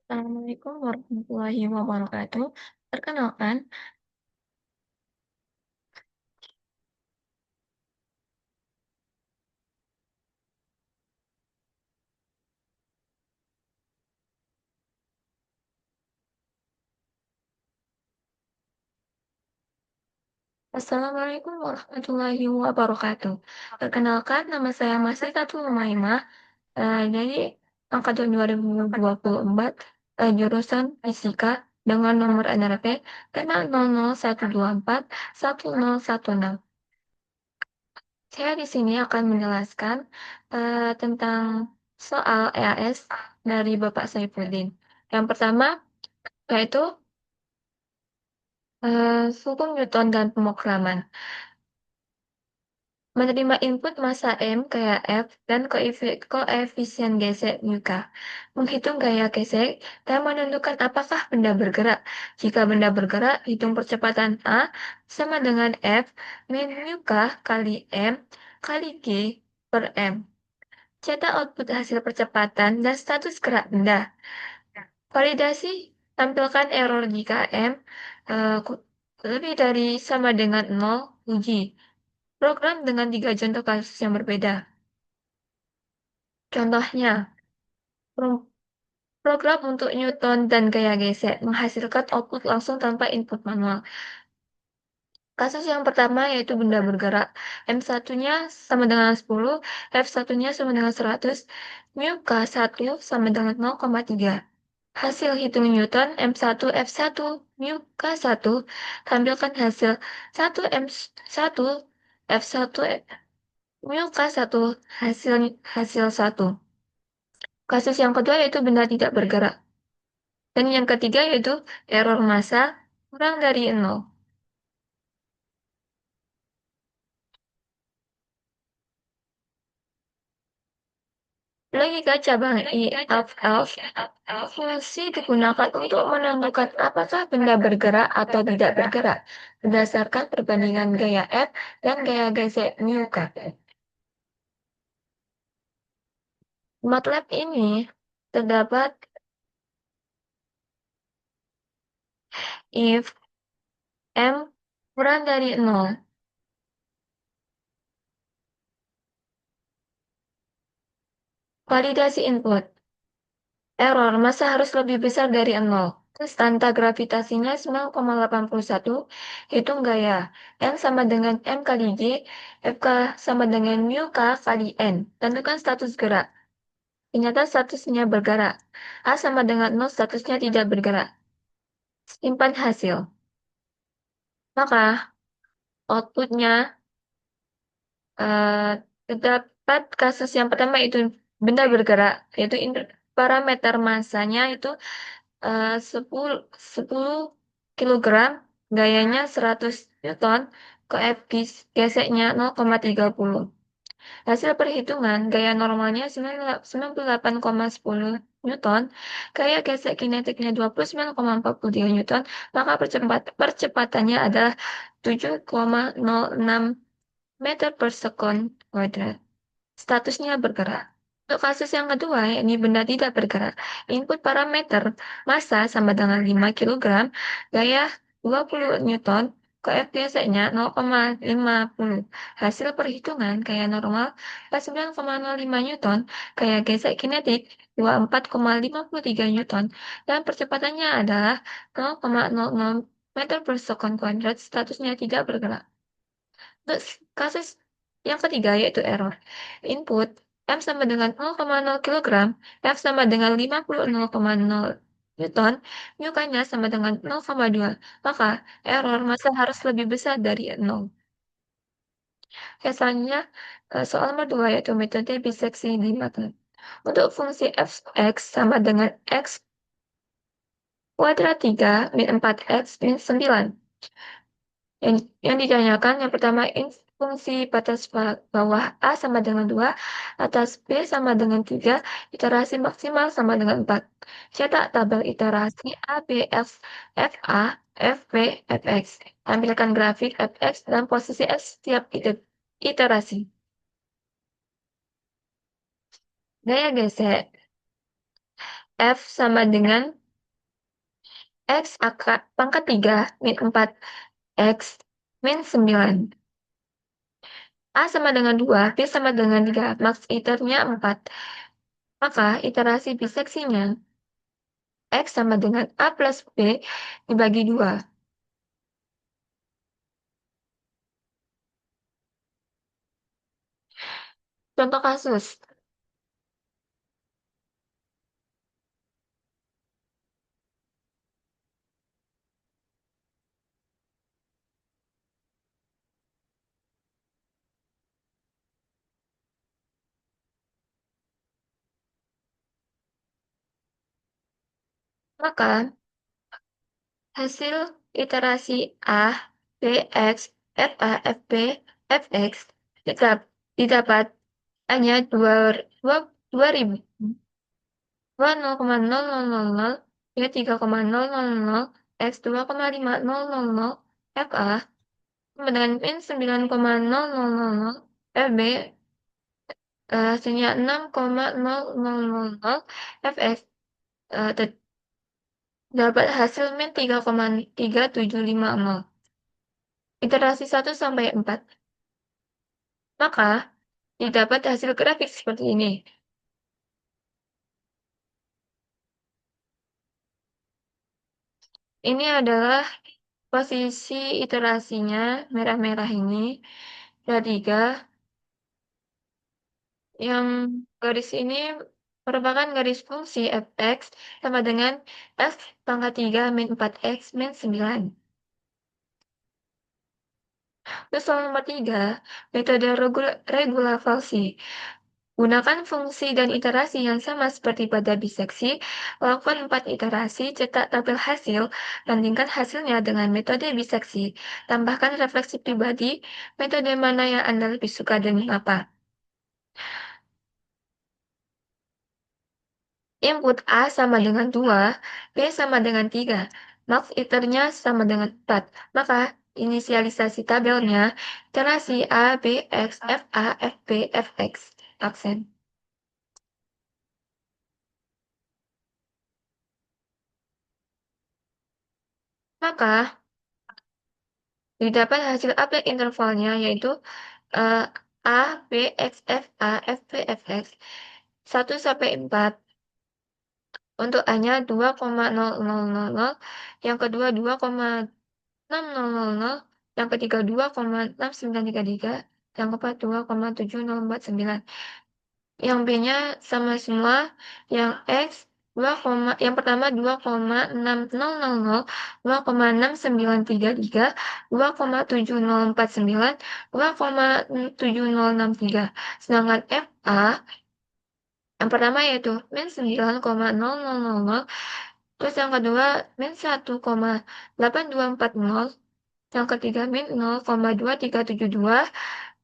Assalamualaikum warahmatullahi wabarakatuh. Perkenalkan, Assalamualaikum warahmatullahi wabarakatuh. Perkenalkan, nama saya Masih Satu Umaimah, dari angkatan 2024, jurusan Fisika dengan nomor NRP 0012410116. Saya di sini akan menjelaskan tentang soal EAS dari Bapak Saifuddin. Yang pertama yaitu hukum Newton dan pemrograman. Menerima input massa M gaya F dan koefisien gesek mu K. Menghitung gaya gesek dan menentukan apakah benda bergerak. Jika benda bergerak, hitung percepatan A sama dengan F min mu K kali M kali G per M. Cetak output hasil percepatan dan status gerak benda. Validasi, tampilkan error jika M lebih dari sama dengan 0, uji. Program dengan 3 contoh kasus yang berbeda. Contohnya, pro- program untuk Newton dan gaya gesek menghasilkan output langsung tanpa input manual. Kasus yang pertama yaitu benda bergerak. M1-nya sama dengan 10, F1-nya sama dengan 100, mu K1 sama dengan 0,3. Hasil hitung Newton M1 F1 mu K1, tampilkan hasil 1 M1 F1 mu K1 hasil 1. Kasus yang kedua yaitu benda tidak bergerak. Dan yang ketiga yaitu error massa kurang dari 0. Logika cabang IFF fungsi digunakan untuk menentukan apakah benda bergerak atau tidak bergerak berdasarkan perbandingan gaya F dan gaya gesek mu K. MATLAB ini terdapat if M kurang dari 0. Validasi input. Error, massa harus lebih besar dari 0. Tanda gravitasinya 9,81. Hitung gaya. N sama dengan M kali G. FK sama dengan mu K kali N. Tentukan status gerak. Ternyata statusnya bergerak. A sama dengan 0, statusnya tidak bergerak. Simpan hasil. Maka outputnya eh, terdapat kasus yang pertama itu benda bergerak. Yaitu parameter massanya itu 10, 10 kilogram, gayanya 100 Newton, geseknya 0,30. Hasil perhitungan, gaya normalnya 98,10 Newton, gaya gesek kinetiknya 29,43 Newton, maka percepatannya adalah 7,06 meter per sekon kuadrat. Statusnya bergerak. Untuk kasus yang kedua, yakni benda tidak bergerak, input parameter massa sama dengan 5 kilogram, gaya 20 Newton, koefisiennya 0,50. Hasil perhitungan gaya normal 9,05 Newton, gaya gesek kinetik 24,53 Newton, dan percepatannya adalah 0,00 meter per sekon kuadrat, statusnya tidak bergerak. Untuk kasus yang ketiga yaitu error. Input M sama dengan 0,0 kilogram, F sama dengan 50,0 Newton, mu-nya sama dengan 0,2. Maka error massa harus lebih besar dari 0. Selanjutnya, soal nomor 2 yaitu metode biseksi di MATLAB. Untuk fungsi f(x) sama dengan x kuadrat 3 min 4x min 9. Yang ditanyakan yang pertama fungsi batas bawah A sama dengan 2, atas B sama dengan 3, iterasi maksimal sama dengan 4. Cetak tabel iterasi A, B, F, FA, FB, Fx. Tampilkan grafik Fx dan posisi X setiap iterasi. Gaya gesek. F sama dengan X pangkat 3 min 4 X min 9. A sama dengan 2, B sama dengan 3, max iternya 4. Maka iterasi biseksinya X sama dengan A plus B dibagi 2. Contoh kasus, maka hasil iterasi A, B, X, FA, FB, Fx didapat hanya 2000 0,0000 hingga 3,000 X 2,5000 FA sama dengan min 9,000 FB hasilnya 6,0000 Fx dapat hasil min 3,3750 iterasi 1 sampai 4. Maka didapat hasil grafik seperti ini. Ini adalah posisi iterasinya merah-merah ini. Ada 3. Yang garis ini merupakan garis fungsi fx sama dengan f pangkat 3 min 4x min 9. Terus soal nomor 3, metode regulavalsi. Gunakan fungsi dan iterasi yang sama seperti pada biseksi, lakukan 4 iterasi, cetak tabel hasil, bandingkan hasilnya dengan metode biseksi, tambahkan refleksi pribadi, metode mana yang Anda lebih suka dan mengapa. Input A sama dengan 2, B sama dengan 3, max iternya sama dengan 4. Maka inisialisasi tabelnya iterasi A, B, X, FA, FB, Fx. Aksen. Maka didapat hasil update intervalnya yaitu A, B, X, F, A, F, B, F, X 1 sampai 4. Untuk A-nya 2,0000, yang kedua 2,6000, yang ketiga 2,6933, yang keempat 2,7049. Yang B-nya sama semua, yang X yang pertama 2,6000, 2,6933, 2,7049, 2,7063. Sedangkan FA yang pertama yaitu min 9,000, terus yang kedua min 1,8240, yang ketiga min 0,2372,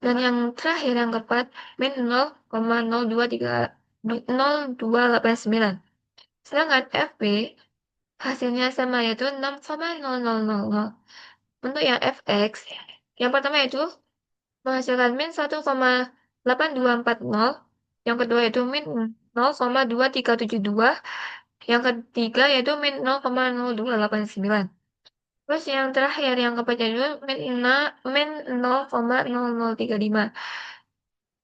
dan yang terakhir yang keempat min 0,0289. Sedangkan FB hasilnya sama yaitu 6,0000. Untuk yang Fx, yang pertama itu menghasilkan min 1,8240, yang kedua itu min 0,2372, yang ketiga yaitu min 0,0289. Terus yang terakhir yang keempat itu min 0,0035.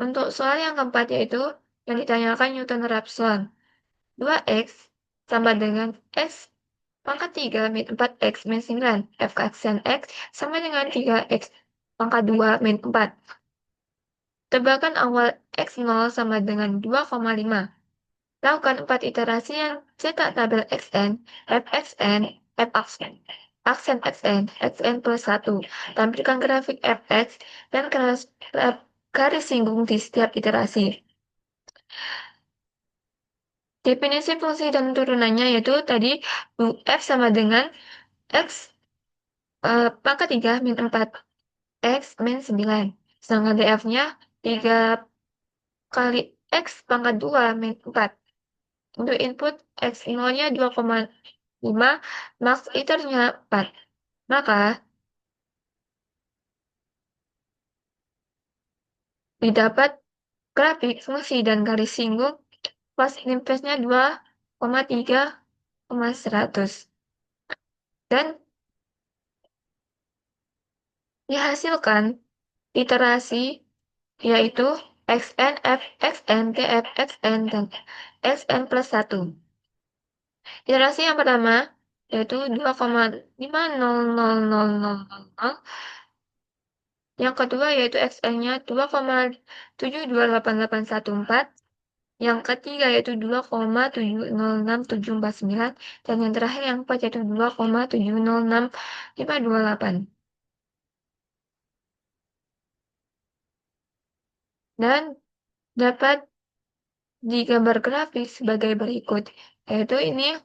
Untuk soal yang keempat yaitu yang ditanyakan Newton-Raphson. 2x sama dengan x pangkat 3 min 4x min 9. F aksen x sama dengan 3x pangkat 2 min 4. Tebakan awal x0 sama dengan 2,5. Lakukan 4 iterasi yang cetak tabel xn, fxn, faksen, aksen xn, xn plus 1. Tampilkan grafik fx dan garis singgung di setiap iterasi. Definisi fungsi dan turunannya yaitu tadi f sama dengan x pangkat 3 min 4 x min 9. Sedangkan df-nya 3 kali x pangkat 2 min 4. Untuk input x0-nya 2,5, max iternya 4. Maka didapat grafik fungsi dan garis singgung pas limpesnya 2 tiga, 100. Dan dihasilkan iterasi yaitu xn, fxn, tfxn, dan xn plus 1. Iterasi yang pertama yaitu 2,5000000. Yang kedua yaitu xn-nya 2,72814. Yang ketiga yaitu 2,706,749. Dan yang terakhir yang keempat yaitu 2,706,528. Dan dapat digambar grafis sebagai berikut, yaitu ini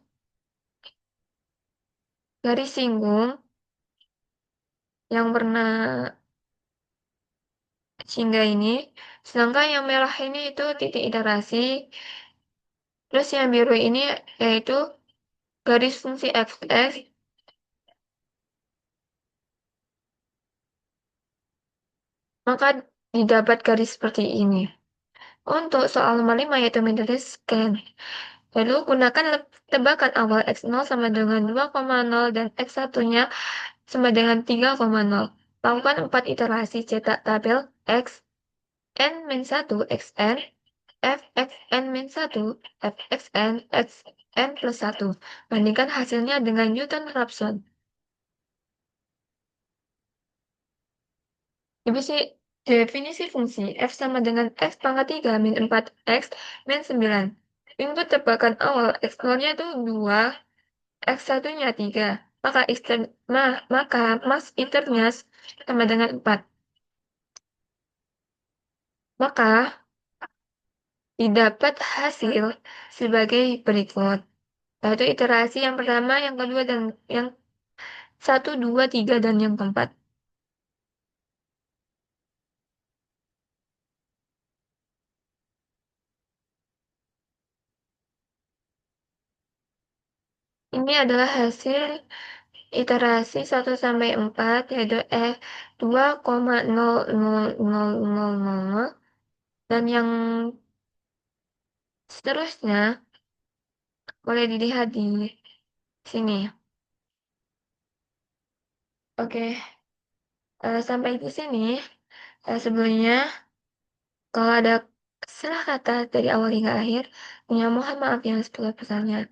garis singgung yang warna jingga ini, sedangkan yang merah ini itu titik iterasi, terus yang biru ini yaitu garis fungsi fx, maka didapat garis seperti ini. Untuk soal nomor 5 yaitu metode scan. Lalu gunakan tebakan awal x0 sama dengan 2,0 dan x1-nya sama dengan 3,0. Lakukan 4 iterasi cetak tabel x n-1 xn, fxn-1, fxn, xn plus 1. Bandingkan hasilnya dengan Newton-Raphson. Definisi fungsi f sama dengan x pangkat 3 min 4x min 9. Input tebakan awal x0-nya itu 2, x1-nya 3. Maka mas internya sama dengan 4. Maka didapat hasil sebagai berikut. Yaitu iterasi yang pertama, yang kedua, dan yang 1, 2, 3, dan yang keempat. Ini adalah hasil iterasi 1 sampai 4, yaitu 2,00000, dan yang seterusnya boleh dilihat di sini. Oke, sampai di sini. Sebelumnya, kalau ada salah kata dari awal hingga akhir, ya mohon maaf yang sebesar-besarnya.